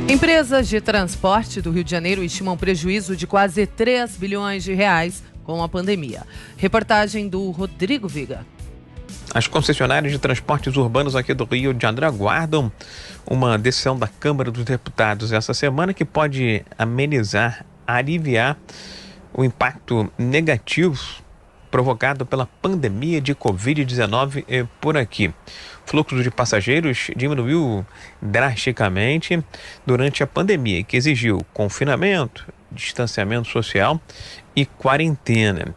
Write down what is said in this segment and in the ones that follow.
Empresas de transporte do Rio de Janeiro estimam prejuízo de quase 3 bilhões de reais com a pandemia. Reportagem do Rodrigo Viga. As concessionárias de transportes urbanos aqui do Rio de Janeiro aguardam uma decisão da Câmara dos Deputados essa semana que pode amenizar, aliviar o impacto negativo provocado pela pandemia de Covid-19 por aqui. O fluxo de passageiros diminuiu drasticamente durante a pandemia, que exigiu confinamento, distanciamento social e quarentena.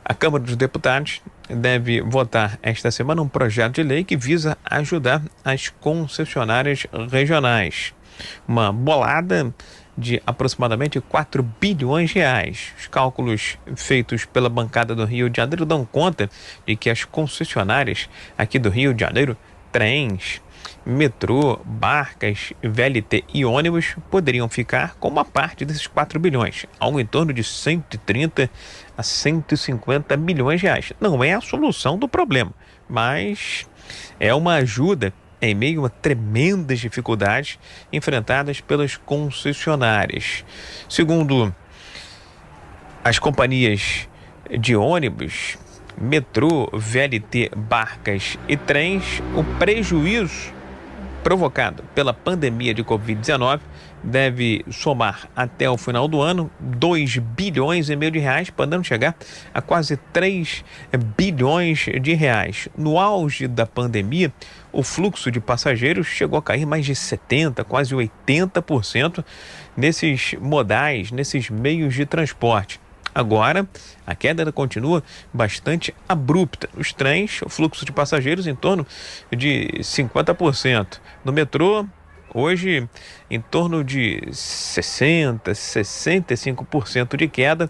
A Câmara dos Deputados deve votar esta semana um projeto de lei que visa ajudar as concessionárias regionais. Uma bolada de aproximadamente 4 bilhões de reais. Os cálculos feitos pela bancada do Rio de Janeiro dão conta de que as concessionárias aqui do Rio de Janeiro, trens, metrô, barcas, VLT e ônibus poderiam ficar com uma parte desses 4 bilhões, algo em torno de 130 a 150 bilhões de reais. Não é a solução do problema, mas é uma ajuda em meio a tremendas dificuldades enfrentadas pelas concessionárias. Segundo as companhias de ônibus, metrô, VLT, barcas e trens, o prejuízo provocado pela pandemia de Covid-19 deve somar até o final do ano 2 bilhões e meio de reais, podendo chegar a quase 3 bilhões de reais. No auge da pandemia, o fluxo de passageiros chegou a cair mais de 70%, quase 80% nesses modais, nesses meios de transporte. Agora, a queda continua bastante abrupta. Nos trens, o fluxo de passageiros em torno de 50%. No metrô, hoje, em torno de 60%, 65% de queda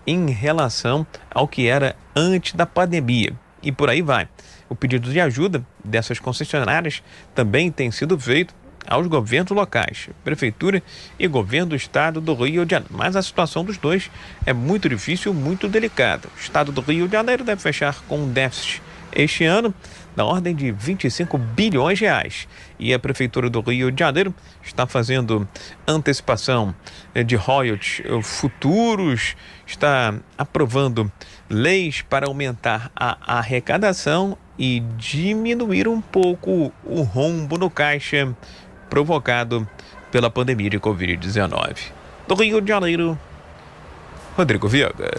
em relação ao que era antes da pandemia. E por aí vai. O pedido de ajuda dessas concessionárias também tem sido feito aos governos locais, prefeitura e governo do estado do Rio de Janeiro. Mas a situação dos dois é muito difícil, muito delicada. O estado do Rio de Janeiro deve fechar com um déficit este ano da ordem de 25 bilhões de reais. E a prefeitura do Rio de Janeiro está fazendo antecipação de royalties futuros, está aprovando leis para aumentar a arrecadação e diminuir um pouco o rombo no caixa provocado pela pandemia de Covid-19. Do Rio de Janeiro, Rodrigo Viga.